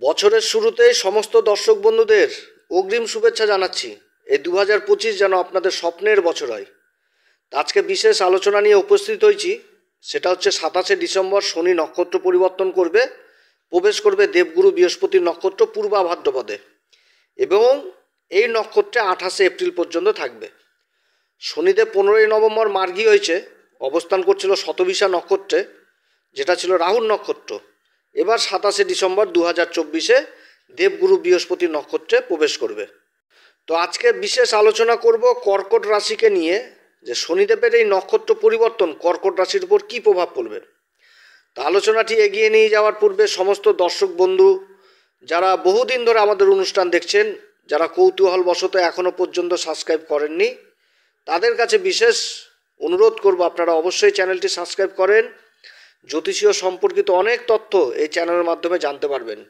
বছরের শুরুতেই সমস্ত দর্শক বন্ধুদের অগ্রিম শুভেচ্ছা জানাচ্ছি। এই 2025 যেন আপনাদের স্বপ্নের বছর হয়। আজকে বিশেষ আলোচনা নিয়ে উপস্থিত হয়েছি। সেটা হচ্ছে 27শে ডিসেম্বর শনি নক্ষত্র পরিবর্তন করবে, প্রবেশ করবে দেবগুরু বৃহস্পতির নক্ষত্র পূর্বা ভাদ্রপদে, এবং এই নক্ষত্রে 28শে এপ্রিল পর্যন্ত থাকবে। শনিদেব 15ই নভেম্বর মার্গী হয়েছে, অবস্থান করছিল শতবিশা নক্ষত্রে, যেটা ছিল রাহুর নক্ষত্র। এবার 27শে ডিসেম্বর 2024 দেবগুরু বৃহস্পতি নক্ষত্রে প্রবেশ করবে। তো আজকে বিশেষ আলোচনা করব কর্কট রাশিকে নিয়ে, যে শনিদেবের এই নক্ষত্র পরিবর্তন কর্কট রাশির উপর কী প্রভাব পড়বে। তো আলোচনাটি এগিয়ে নিয়ে যাওয়ার পূর্বে সমস্ত দর্শক বন্ধু যারা বহুদিন ধরে আমাদের অনুষ্ঠান দেখছেন, যারা কৌতূহলবশত এখনও পর্যন্ত সাবস্ক্রাইব করেননি, তাদের কাছে বিশেষ অনুরোধ করব আপনারা অবশ্যই চ্যানেলটি সাবস্ক্রাইব করেন। জ্যোতিষীয় সম্পর্কিত অনেক তথ্য এই চ্যানেলের মাধ্যমে জানতে পারবেন।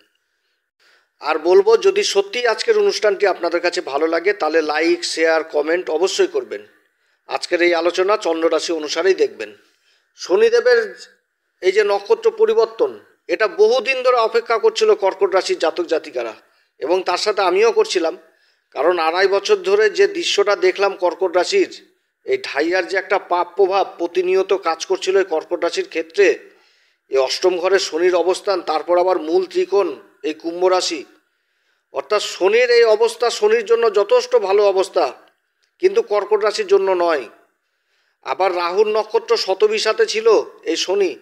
আর বলবো, যদি সত্যি আজকের অনুষ্ঠানটি আপনাদের কাছে ভালো লাগে তাহলে লাইক, শেয়ার, কমেন্ট অবশ্যই করবেন। আজকের এই আলোচনা চন্দ্ররাশি অনুসারেই দেখবেন। শনিদেবের এই যে নক্ষত্র পরিবর্তন, এটা বহুদিন ধরে অপেক্ষা করছিল কর্কট রাশির জাতক জাতিকারা, এবং তার সাথে আমিও করছিলাম। কারণ 2.5 বছর ধরে যে দৃশ্যটা দেখলাম কর্কট রাশির, এই ঢাইয়ার যে একটা পাপ প্রভাব প্রতিনিয়ত কাজ করছিল এই কর্কট রাশির ক্ষেত্রে, এই অষ্টম ঘরে শনির অবস্থান, তারপর আবার মূল ত্রিকোণ এই কুম্ভ রাশি, অর্থাৎ শনির এই অবস্থা শনির জন্য যথেষ্ট ভালো অবস্থা, কিন্তু কর্কট রাশির জন্য নয়। আবার রাহুর নক্ষত্র শতবিশাতে ছিল এই শনি,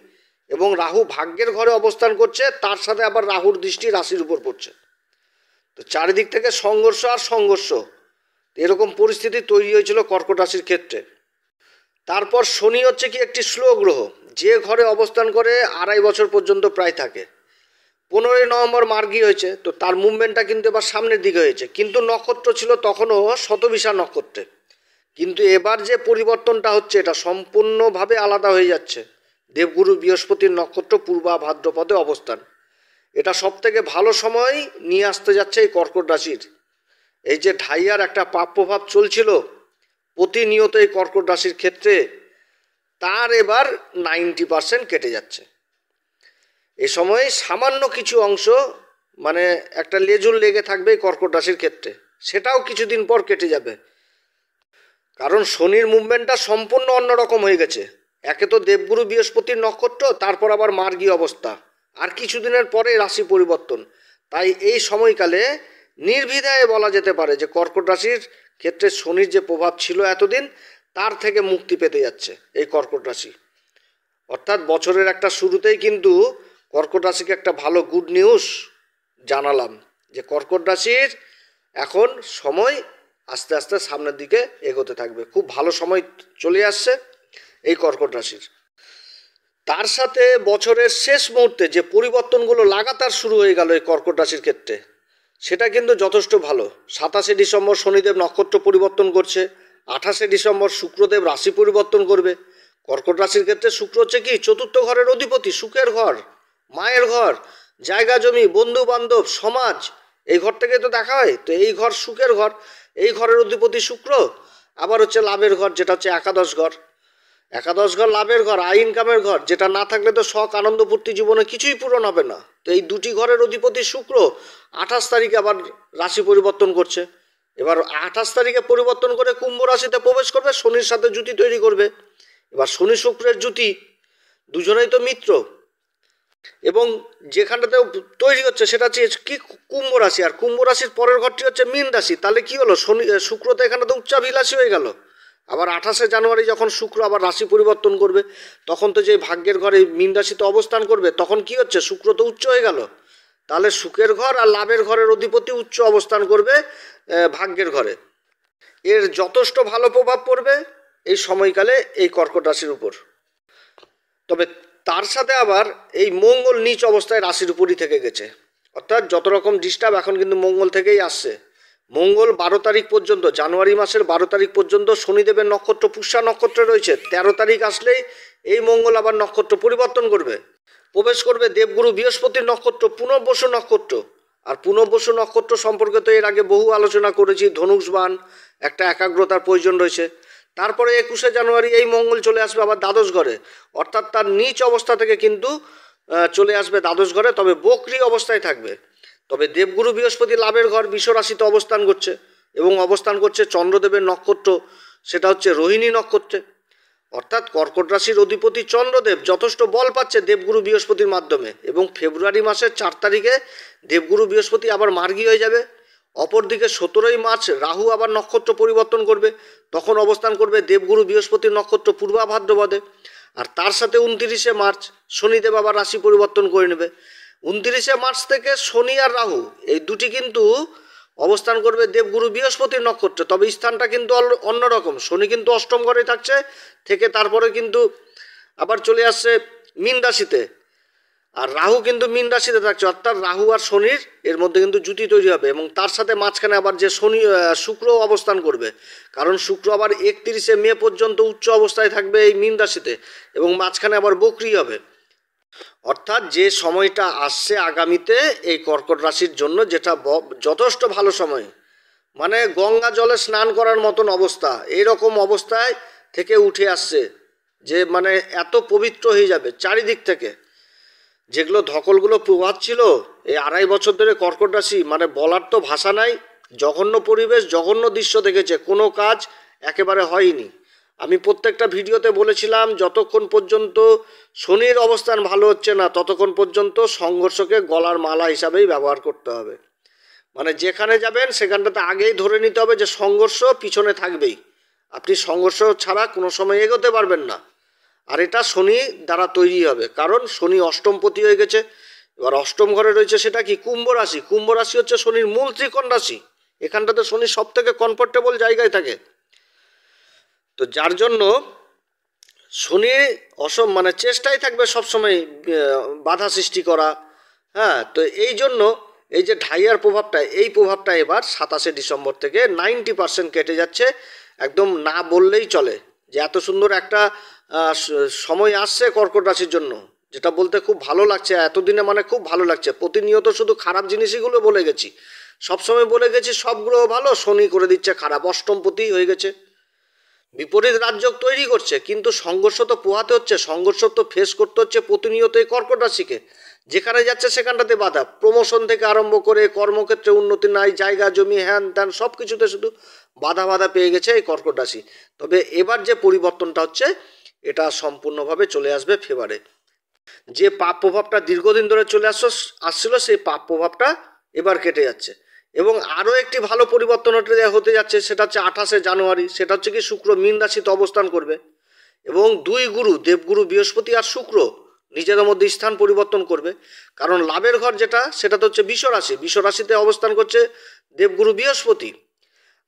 এবং রাহু ভাগ্যের ঘরে অবস্থান করছে, তার সাথে আবার রাহুর দৃষ্টি রাশির উপর পড়ছে। তো চারিদিক থেকে সংঘর্ষ আর সংঘর্ষ, এরকম পরিস্থিতি তৈরি হয়েছিল কর্কট রাশির ক্ষেত্রে। তারপর শনি হচ্ছে কি একটি স্লো গ্রহ, যে ঘরে অবস্থান করে 2.5 বছর পর্যন্ত প্রায় থাকে। 15ই নভেম্বর মার্গী হয়েছে, তো তার মুভমেন্টটা কিন্তু এবার সামনের দিকে হয়েছে, কিন্তু নক্ষত্র ছিল তখনও শতবিশা নক্ষত্রে। কিন্তু এবার যে পরিবর্তনটা হচ্ছে এটা সম্পূর্ণভাবে আলাদা হয়ে যাচ্ছে। দেবগুরু বৃহস্পতির নক্ষত্র পূর্বা ভাদ্রপদে অবস্থান, এটা সবথেকে ভালো সময় নিয়ে আসতে যাচ্ছে এই কর্কট রাশির। এই যে ঢাইয়ার একটা পাপ প্রভাব চলছিল প্রতিনিয়ত এই কর্কট রাশির ক্ষেত্রে, তার এবার 90% কেটে যাচ্ছে। এই সময় সামান্য কিছু অংশ মানে একটা লেজুল লেগে থাকবে এই কর্কট রাশির ক্ষেত্রে, সেটাও কিছুদিন পর কেটে যাবে। কারণ শনির মুভমেন্টটা সম্পূর্ণ অন্যরকম হয়ে গেছে। একে তো দেবগুরু বৃহস্পতির নক্ষত্র, তারপর আবার মার্গী অবস্থা, আর কিছুদিনের পরে রাশি পরিবর্তন। তাই এই সময়কালে নির্দ্বিধায় বলা যেতে পারে যে কর্কট রাশির ক্ষেত্রে শনির যে প্রভাব ছিল এতদিন, তার থেকে মুক্তি পেতে যাচ্ছে এই কর্কট রাশি। অর্থাৎ বছরের একটা শুরুতেই কিন্তু কর্কট রাশিকে একটা ভালো গুড নিউজ জানালাম, যে কর্কট রাশির এখন সময় আস্তে আস্তে সামনের দিকে এগোতে থাকবে। খুব ভালো সময় চলে আসছে এই কর্কট রাশির। তার সাথে বছরের শেষ মুহূর্তে যে পরিবর্তনগুলো লাগাতার শুরু হয়ে গেল এই কর্কট রাশির ক্ষেত্রে, সেটা কিন্তু যথেষ্ট ভালো। 27শে ডিসেম্বর শনিদেব নক্ষত্র পরিবর্তন করছে, 28শে ডিসেম্বর শুক্রদেব রাশি পরিবর্তন করবে। কর্কট রাশির ক্ষেত্রে শুক্র হচ্ছে কি চতুর্থ ঘরের অধিপতি, সুখের ঘর, মায়ের ঘর, জায়গা জমি, বন্ধু বান্ধব, সমাজ, এই ঘর থেকে তো দেখা হয়। তো এই ঘর সুখের ঘর, এই ঘরের অধিপতি শুক্র। আবার হচ্ছে লাভের ঘর, যেটা হচ্ছে একাদশ ঘর। একাদশ ঘর লাভের ঘর, আয় ইনকামের ঘর, যেটা না থাকলে তো শখ আনন্দ ফুর্তি জীবনে কিছুই পূরণ হবে না। তো এই দুটি ঘরের অধিপতি শুক্র 28 তারিখে আবার রাশি পরিবর্তন করছে। এবার 28 তারিখে পরিবর্তন করে কুম্ভ রাশিতে প্রবেশ করবে, শনির সাথে জুতি তৈরি করবে। এবার শনি শুক্রের জুতি, দুজনেই তো মিত্র, এবং যেখানটাতে তৈরি হচ্ছে সেটা হচ্ছে কি কুম্ভ রাশি, আর কুম্ভ রাশির পরের ঘরটি হচ্ছে মীন রাশি। তাহলে কি হলো, শনি শুক্র তো এখানে তো উচ্চাভিলাষী হয়ে গেল। আবার 28শে জানুয়ারি যখন শুক্র আবার রাশি পরিবর্তন করবে, তখন তো যে ভাগ্যের ঘরে মীন রাশিতে অবস্থান করবে, তখন কি হচ্ছে শুক্র তো উচ্চ হয়ে গেল। তাহলে সুখের ঘর আর লাভের ঘরের অধিপতি উচ্চ অবস্থান করবে ভাগ্যের ঘরে। এর যথেষ্ট ভালো প্রভাব পড়বে এই সময়কালে এই কর্কট রাশির উপর। তবে তার সাথে আবার এই মঙ্গল নীচ অবস্থায় রাশির উপরই থেকে গেছে, অর্থাৎ যত রকম ডিস্টার্ব এখন কিন্তু মঙ্গল থেকেই আসছে। মঙ্গল 12 তারিখ পর্যন্ত, জানুয়ারি মাসের 12 তারিখ পর্যন্ত শনিদেবের নক্ষত্র পুষ্যা নক্ষত্রে রয়েছে। 13 তারিখ আসলেই এই মঙ্গল আবার নক্ষত্র পরিবর্তন করবে, প্রবেশ করবে দেবগুরু বৃহস্পতির নক্ষত্র পুনর্বসু নক্ষত্র। আর পুনর্বসু নক্ষত্র সম্পর্কে তো এর আগে বহু আলোচনা করেছি। ধনুষবান, একটা একাগ্রতার প্রয়োজন রয়েছে। তারপরে 21শে জানুয়ারি এই মঙ্গল চলে আসবে আবার দ্বাদশ ঘরে, অর্থাৎ তার নিচ অবস্থা থেকে কিন্তু চলে আসবে দ্বাদশ ঘরে, তবে বক্রী অবস্থায় থাকবে। তবে দেবগুরু বৃহস্পতি লাভের ঘর বৃষ রাশিতে অবস্থান করছে এবং অবস্থান করছে চন্দ্রদেবের নক্ষত্র, সেটা হচ্ছে রোহিণী নক্ষত্রে। অর্থাৎ কর্কট রাশির অধিপতি চন্দ্রদেব যথেষ্ট বল পাচ্ছে দেবগুরু বৃহস্পতির মাধ্যমে, এবং ফেব্রুয়ারি মাসের 4 তারিখে দেবগুরু বৃহস্পতি আবার মার্গী হয়ে যাবে। অপরদিকে 17ই মার্চ রাহু আবার নক্ষত্র পরিবর্তন করবে, তখন অবস্থান করবে দেবগুরু বৃহস্পতির নক্ষত্র পূর্বা ভাদ্রপদে। আর তার সাথে 29শে মার্চ শনিদেব আবার রাশি পরিবর্তন করে নেবে। 29শে মার্চ থেকে শনি আর রাহু এই দুটি কিন্তু অবস্থান করবে দেবগুরু বৃহস্পতির নক্ষত্রে, তবে স্থানটা কিন্তু অন্যরকম। শনি কিন্তু অষ্টম ঘরে থাকছে, থেকে তারপরে কিন্তু আবার চলে আসছে মীন রাশিতে, আর রাহু কিন্তু মীন রাশিতে থাকছে। অর্থাৎ রাহু আর শনির এর মধ্যে কিন্তু জুতি তৈরি হবে, এবং তার সাথে মাঝখানে আবার যে শুক্র অবস্থান করবে, কারণ শুক্র আবার 31শে মে পর্যন্ত উচ্চ অবস্থায় থাকবে এই মীন রাশিতে, এবং মাঝখানে আবার বক্রি হবে। অর্থাৎ যে সময়টা আসছে আগামীতে এই কর্কট রাশির জন্য, যেটা যথেষ্ট ভালো সময়, মানে গঙ্গা জলে স্নান করার মতন অবস্থা, এইরকম অবস্থায় থেকে উঠে আসছে, যে মানে এত পবিত্র হয়ে যাবে চারিদিক থেকে। যেগুলো ধকলগুলো প্রভাব ছিল এই 2.5 বছর ধরে কর্কট রাশি, মানে বলার তো ভাষা নাই। জঘন্য পরিবেশ, জঘন্য দৃশ্য দেখেছে, কোনো কাজ একেবারে হয়নি। আমি প্রত্যেকটা ভিডিওতে বলেছিলাম যতক্ষণ পর্যন্ত শনির অবস্থান ভালো হচ্ছে না ততক্ষণ পর্যন্ত সংঘর্ষকে গলার মালা হিসাবেই ব্যবহার করতে হবে। মানে যেখানে যাবেন সেখানটাতে আগেই ধরে নিতে হবে যে সংঘর্ষ পিছনে থাকবেই, আপনি সংঘর্ষ ছাড়া কোনো সময় এগোতে পারবেন না। আর এটা শনি দ্বারা তৈরি হবে, কারণ শনি অষ্টমপতি হয়ে গেছে। এবার অষ্টম ঘরে রয়েছে সেটা কি, কুম্ভ রাশি। কুম্ভ রাশি হচ্ছে শনির মূল ত্রিকোণ রাশি, এখানটাতে শনি সব থেকে কমফোর্টেবল জায়গায় থাকে। তো যার জন্য শনি মানে চেষ্টাই থাকবে সবসময় বাধা সৃষ্টি করা। হ্যাঁ, তো এই জন্য এই যে ঢাইয়ার প্রভাবটা, এই প্রভাবটা এবার 27শে ডিসেম্বর থেকে 90% কেটে যাচ্ছে। একদম না বললেই চলে যে এত সুন্দর একটা সময় আসছে কর্কট রাশির জন্য, যেটা বলতে খুব ভালো লাগছে। এতদিনে মানে খুব ভালো লাগছে। প্রতিনিয়ত শুধু খারাপ জিনিসগুলো বলে গেছি, সবসময় বলে গেছি সব গ্রহ ভালো, শনি করে দিচ্ছে খারাপ, অষ্টমপতি হয়ে গেছে, বিপরীত রাজযোগ তৈরি করছে। কিন্তু সংঘর্ষ তো পোহাতে হচ্ছে, সংঘর্ষ তো ফেস করতে হচ্ছে প্রতিনিয়ত এই কর্কট রাশিকে। যেখানে যাচ্ছে সেখানটাতে বাধা, প্রমোশন থেকে আরম্ভ করে কর্মক্ষেত্রে উন্নতি নাই, জায়গা জমি হ্যান ত্যান সব কিছুতে শুধু বাধা পেয়ে গেছে এই কর্কট রাশি। তবে এবার যে পরিবর্তনটা হচ্ছে এটা সম্পূর্ণভাবে চলে আসবে ফেভারে। যে পাপ প্রভাবটা দীর্ঘদিন ধরে চলে আসছিল সেই পাপ প্রভাবটা এবার কেটে যাচ্ছে। এবং আরও একটি ভালো পরিবর্তন হতে যাচ্ছে, সেটা হচ্ছে 28শে জানুয়ারি। সেটা হচ্ছে কি, শুক্র মীন রাশিতে অবস্থান করবে, এবং দুই গুরু দেবগুরু বৃহস্পতি আর শুক্র নিজেদের মধ্যে স্থান পরিবর্তন করবে। কারণ লাভের ঘর যেটা, সেটা তো হচ্ছে বৃষ রাশি, বৃষ রাশিতে অবস্থান করছে দেবগুরু বৃহস্পতি।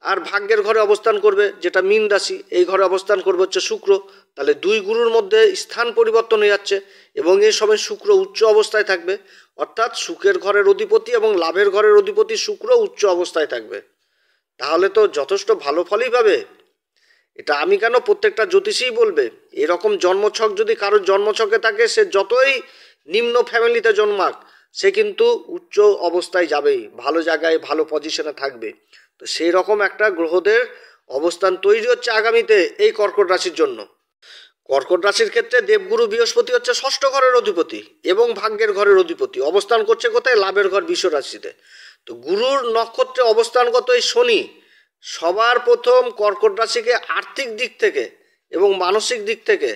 আর ভাগ্যের ঘরে অবস্থান করবে যেটা মীন রাশি, এই ঘরে অবস্থান করবে হচ্ছে শুক্র। তাহলে দুই গুরুর মধ্যে স্থান পরিবর্তন হয়ে যাচ্ছে, এবং এই সময় শুক্র উচ্চ অবস্থায় থাকবে। অর্থাৎ সুখের ঘরের অধিপতি এবং লাভের ঘরের অধিপতি শুক্র উচ্চ অবস্থায় থাকবে। তাহলে তো যথেষ্ট ভালো ফলই পাবে। এটা আমি কেন, প্রত্যেকটা জ্যোতিষীই বলবে। এরকম জন্মছক যদি কারোর জন্মছকে থাকে, সে যতই নিম্ন ফ্যামিলিতে জন্মাক, সে কিন্তু উচ্চ অবস্থায় যাবেই, ভালো জায়গায় ভালো পজিশনে থাকবে। তো সেই রকম একটা গ্রহদের অবস্থান তৈরি হচ্ছে আগামীতে এই কর্কট রাশির জন্য। কর্কট রাশির ক্ষেত্রে দেবগুরু বৃহস্পতি হচ্ছে ষষ্ঠ ঘরের অধিপতি এবং ভাগ্যের ঘরের অধিপতি। অবস্থান করছে কোথায়, লাভের ঘর বৃষ রাশিতে। তো গুরুর নক্ষত্রে অবস্থানগত এই শনি সবার প্রথম কর্কট রাশিকে আর্থিক দিক থেকে এবং মানসিক দিক থেকে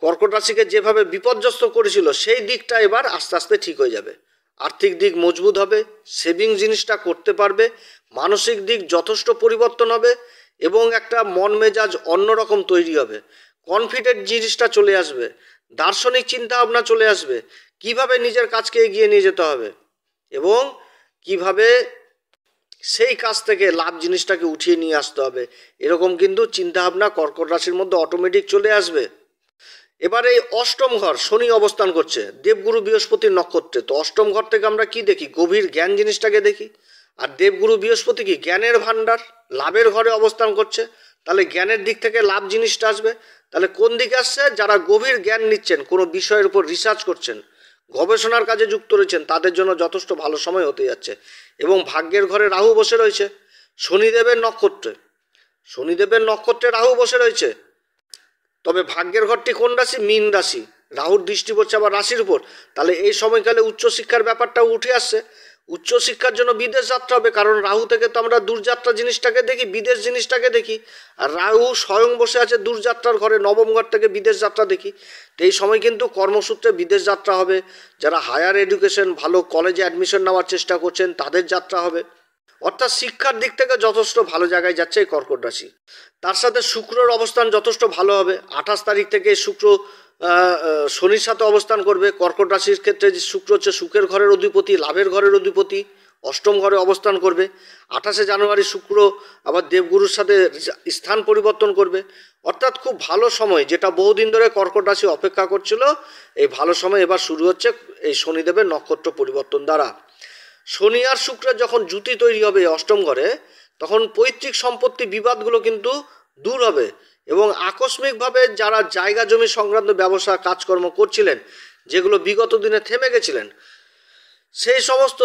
কর্কট রাশিকে যেভাবে বিপর্যস্ত করেছিল, সেই দিকটা এবার আস্তে আস্তে ঠিক হয়ে যাবে। আর্থিক দিক মজবুত হবে, সেভিং জিনিসটা করতে পারবে, মানসিক দিক যথেষ্ট পরিবর্তন হবে, এবং একটা মন মেজাজ অন্যরকম তৈরি হবে। কনফিডেন্ট জিনিসটা চলে আসবে, দার্শনিক চিন্তা ভাবনা চলে আসবে, কিভাবে নিজের কাজকে এগিয়ে নিয়ে যেতে হবে, এবং কিভাবে সেই কাজ থেকে লাভ জিনিসটাকে উঠিয়ে নিয়ে আসতে হবে। এরকম কিন্তু চিন্তাভাবনা কর্কট রাশির মধ্যে অটোমেটিক চলে আসবে। এবার এই অষ্টম ঘর শনি অবস্থান করছে দেবগুরু বৃহস্পতির নক্ষত্রে। তো অষ্টম ঘর থেকে আমরা কি দেখি, গভীর জ্ঞান জিনিসটাকে দেখি। আর দেবগুরু বৃহস্পতি কি, জ্ঞানের ভাণ্ডার, লাভের ঘরে অবস্থান করছে। তাহলে জ্ঞানের দিক থেকে লাভ জিনিসটা আসবে। তাহলে কোন দিকে আসছে, যারা গভীর জ্ঞান নিচ্ছেন, কোনো বিষয়ের উপর রিসার্চ করছেন, গবেষণার কাজে যুক্ত রয়েছেন, তাদের জন্য যথেষ্ট ভালো সময় হতে যাচ্ছে। এবং ভাগ্যের ঘরে রাহু বসে রয়েছে শনিদেবের নক্ষত্রে, শনিদেবের নক্ষত্রে রাহু বসে রয়েছে। তবে ভাগ্যের ঘরটি কোন রাশি, মীন রাশি। রাহুর দৃষ্টি পড়ছে আবার রাশির উপর, তাহলে এই সময়কালে উচ্চশিক্ষার ব্যাপারটাও উঠে আসছে। উচ্চশিক্ষার জন্য বিদেশ যাত্রা হবে, কারণ রাহু থেকে তো আমরা দূরযাত্রা জিনিসটাকে দেখি, বিদেশ জিনিসটাকে দেখি। আর রাহু স্বয়ং বসে আছে দূরযাত্রার ঘরে, নবম ঘর থেকে বিদেশ যাত্রা দেখি। তো এই সময় কিন্তু কর্মসূত্রে বিদেশ যাত্রা হবে। যারা হায়ার এডুকেশন ভালো কলেজে অ্যাডমিশন নেওয়ার চেষ্টা করছেন তাদের যাত্রা হবে। অর্থাৎ শিক্ষার দিক থেকে যথেষ্ট ভালো জায়গায় যাচ্ছে এই কর্কট রাশি। তার সাথে শুক্রের অবস্থান যথেষ্ট ভালো হবে। 28 তারিখ থেকে শুক্র শনির সাথে অবস্থান করবে। কর্কট রাশির ক্ষেত্রে যে শুক্র হচ্ছে সুখের ঘরের অধিপতি, লাভের ঘরের অধিপতি, অষ্টম ঘরে অবস্থান করবে। 28শে জানুয়ারি শুক্র আবার দেবগুরুর সাথে স্থান পরিবর্তন করবে। অর্থাৎ খুব ভালো সময়, যেটা বহুদিন ধরে কর্কট রাশি অপেক্ষা করছিল, এই ভালো সময় এবার শুরু হচ্ছে এই শনিদেবের নক্ষত্র পরিবর্তন দ্বারা। শনি আর শুক্রের যখন জুতি তৈরি হবে অষ্টম ঘরে, তখন পৈতৃক সম্পত্তি বিবাদগুলো কিন্তু দূর হবে এবং আকস্মিকভাবে যারা জায়গা জমি সংক্রান্ত ব্যবসা কাজকর্ম করছিলেন, যেগুলো বিগত দিনে থেমে গেছিলেন, সেই সমস্ত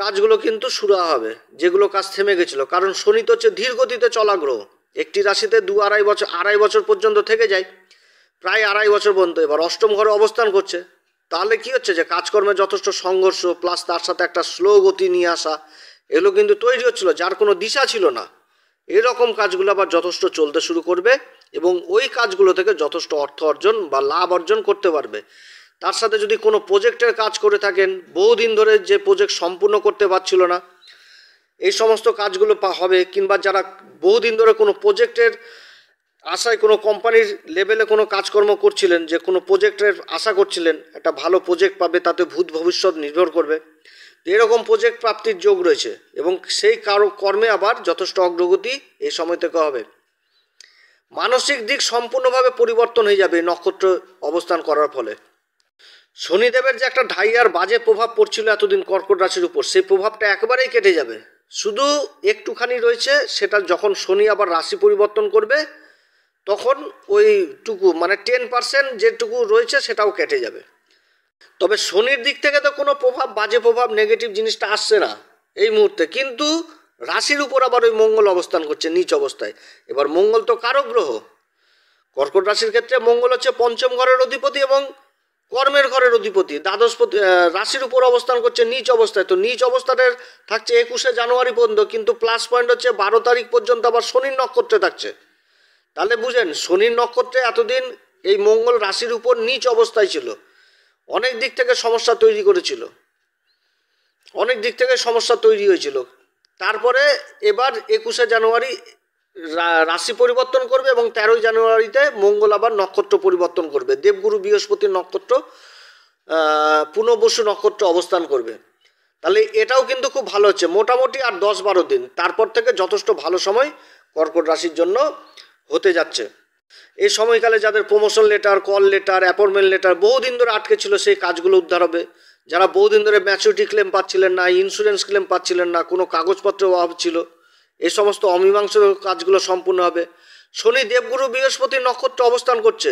কাজগুলো কিন্তু শুরু হবে, যেগুলো কাজ থেমে গেছিলো। কারণ শনি তো হচ্ছে ধীর গতিতে চলা গ্রহ, একটি রাশিতে আড়াই বছর পর্যন্ত থেকে যায়, প্রায় আড়াই বছর পর্যন্ত। এবার অষ্টম ঘরে অবস্থান করছে, তাহলে কি হচ্ছে যে কাজকর্মে যথেষ্ট সংঘর্ষ প্লাস তার সাথে একটা স্লো গতি নিয়ে আসা, এগুলো কিন্তু তৈরি হচ্ছিল, যার কোনো দিশা ছিল না। এরকম কাজগুলো আবার যথেষ্ট চলতে শুরু করবে এবং ওই কাজগুলো থেকে যথেষ্ট অর্থ অর্জন বা লাভ অর্জন করতে পারবে। তার সাথে যদি কোনো প্রজেক্টের কাজ করে থাকেন, বহুদিন ধরে যে প্রজেক্ট সম্পূর্ণ করতে পারছিল না, এই সমস্ত কাজগুলো হবে। কিংবা যারা বহুদিন ধরে কোনো প্রজেক্টের আশায় কোনো কোম্পানির লেভেলে কোনো কাজকর্ম করছিলেন, যে কোনো প্রজেক্টের আশা করছিলেন একটা ভালো প্রজেক্ট পাবে, তাতে ভূত ভবিষ্যৎ নির্ভর করবে, এরকম প্রজেক্ট প্রাপ্তির যোগ রয়েছে এবং সেই কর্মে আবার যথেষ্ট অগ্রগতি এই সময় থেকে হবে। মানসিক দিক সম্পূর্ণভাবে পরিবর্তন হয়ে যাবে নক্ষত্র অবস্থান করার ফলে। শনিদেবের যে একটা ঢাইয়ার বাজে প্রভাব পড়ছিল এতদিন কর্কট রাশির উপর, সেই প্রভাবটা একেবারেই কেটে যাবে। শুধু একটুখানি রয়েছে, সেটা যখন শনি আবার রাশি পরিবর্তন করবে তখন ওইটুকু মানে 10% যেটুকু রয়েছে সেটাও কেটে যাবে। তবে শনির দিক থেকে তো কোনো প্রভাব, বাজে প্রভাব, নেগেটিভ জিনিসটা আসছে না এই মুহূর্তে, কিন্তু রাশির উপর আবার ওই মঙ্গল অবস্থান করছে নিচ অবস্থায়। এবার মঙ্গল তো কারক গ্রহ, কর্কট রাশির ক্ষেত্রে মঙ্গল হচ্ছে পঞ্চম ঘরের অধিপতি এবং কর্মের ঘরের অধিপতি। দ্বাদশপতি রাশির উপর অবস্থান করছে নিচ অবস্থায়। তো নিচ অবস্থানের থাকছে 21শে জানুয়ারি পর্যন্ত, কিন্তু প্লাস পয়েন্ট হচ্ছে 12 তারিখ পর্যন্ত আবার শনির নক্ষত্রে থাকছে। তাহলে বুঝেন, শনির নক্ষত্রে এতদিন এই মঙ্গল রাশির উপর নিচ অবস্থায় ছিল, অনেক দিক থেকে সমস্যা তৈরি করেছিল, অনেক দিক থেকে সমস্যা তৈরি হয়েছিল। তারপরে এবার 21শে জানুয়ারি রাশি পরিবর্তন করবে এবং 13ই জানুয়ারিতে মঙ্গল আবার নক্ষত্র পরিবর্তন করবে, দেবগুরু বৃহস্পতির নক্ষত্র পুনর্বসু নক্ষত্র অবস্থান করবে। তাহলে এটাও কিন্তু খুব ভালো হচ্ছে, মোটামুটি আর 10-12 দিন তারপর থেকে যথেষ্ট ভালো সময় কর্কট রাশির জন্য হতে যাচ্ছে। এই সময়কালে যাদের promotion letter, call letter, appointment letter বহুদিন ধরে আটকে ছিল, সেই কাজগুলো উদ্ধার হবে। যারা বহুদিন ধরে ম্যাচুরিটি ক্লেম পাচ্ছিলেন না, ইন্স্যুরেন্স ক্লেম পাচ্ছিলেন না, কোনো কাগজপত্রের অভাব ছিল, এই সমস্ত অমীমাংসিত কাজগুলো সম্পূর্ণ হবে। শনি দেবগুরু বৃহস্পতির নক্ষত্র অবস্থান করছে,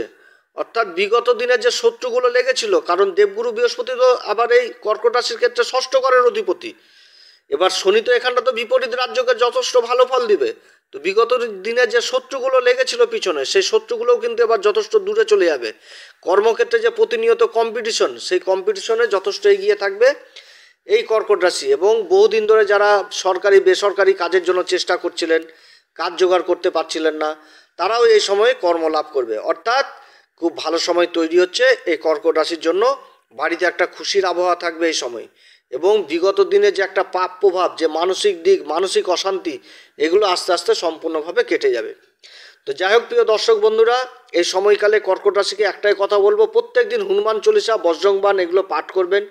অর্থাৎ বিগত দিনের যে শত্রুগুলো লেগেছিল, কারণ দেবগুরু বৃহস্পতি তো আবার এই কর্কট রাশির ক্ষেত্রে ষষ্ঠ ঘরের অধিপতি। এবার শনি তো এখানটা তো বিপরীত রাজ্যকে যথেষ্ট ভালো ফল দিবে। তো বিগত দিনের যে শত্রুগুলো লেগেছিল পিছনে, সেই শত্রুগুলোও কিন্তু এবার যথেষ্ট দূরে চলে যাবে। কর্মক্ষেত্রে যে প্রতিনিয়ত কম্পিটিশন, সেই কম্পিটিশনে যথেষ্ট এগিয়ে থাকবে এই কর্কট রাশি। এবং বহুদিন ধরে যারা সরকারি বেসরকারি কাজের জন্য চেষ্টা করছিলেন, কাজ জোগাড় করতে পারছিলেন না, তারাও এই সময়ে কর্ম লাভ করবে। অর্থাৎ খুব ভালো সময় তৈরি হচ্ছে এই কর্কট রাশির জন্য। বাড়িতে একটা খুশির আবহাওয়া থাকবে এই সময়, এবং বিগত দিনে যে একটা পাপ প্রভাব, যে মানসিক দিক, মানসিক অশান্তি, এগুলো আস্তে আস্তে সম্পূর্ণভাবে কেটে যাবে। তো যাই হোক প্রিয় দর্শক বন্ধুরা, এই সময়কালে কর্কট রাশিকে একটাই কথা বলবো, প্রত্যেক দিন হনুমান চল্লিশা, বজরংবাণ এগুলো পাঠ করবেন।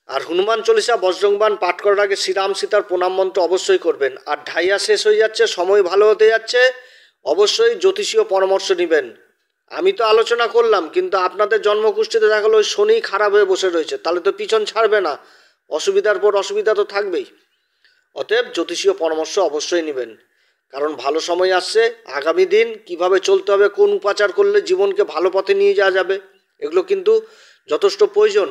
আর হনুমান চল্লিশা, বজরংবাণ পাঠ করার আগে শ্রীরাম সীতার প্রণাম মন্ত্র অবশ্যই করবেন। আর ঢাইয়া শেষ হয়ে যাচ্ছে, সময় ভালো হতে যাচ্ছে, অবশ্যই জ্যোতিষীয় পরামর্শ নেবেন। আমি তো আলোচনা করলাম, কিন্তু আপনাদের জন্মকুষ্ঠিতে দেখা গেলো শনি খারাপ হয়ে বসে রয়েছে, তাহলে তো পিছন ছাড়বে না, অসুবিধার পর অসুবিধা তো থাকবেই। অতএব জ্যোতিষীয় পরামর্শ অবশ্যই নেবেন, কারণ ভালো সময় আসছে। আগামী দিন কিভাবে চলতে হবে, কোন উপাচার করলে জীবনকে ভালো পথে নিয়ে যাওয়া যাবে, এগুলো কিন্তু যথেষ্ট প্রয়োজন।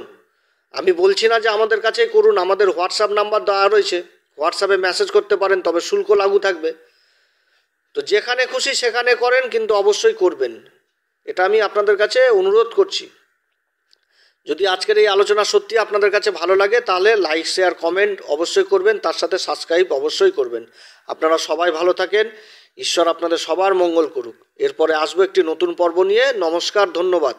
আমি বলছি না যে আমাদের কাছেই করুন, আমাদের হোয়াটসঅ্যাপ নাম্বার দেওয়া রয়েছে, হোয়াটসঅ্যাপে মেসেজ করতে পারেন, তবে শুল্ক লাগু থাকবে। তো যেখানে খুশি সেখানে করেন, কিন্তু অবশ্যই করবেন, এটা আমি আপনাদের কাছে অনুরোধ করছি। যদি আজকের এই আলোচনা সত্যি আপনাদের কাছে ভালো লাগে তাহলে লাইক শেয়ার কমেন্ট অবশ্যই করবেন, তার সাথে সাবস্ক্রাইব অবশ্যই করবেন। আপনারা সবাই ভালো থাকেন, ঈশ্বর আপনাদের সবার মঙ্গল করুক। এরপরে আসবো একটি নতুন পর্ব নিয়ে। নমস্কার, ধন্যবাদ।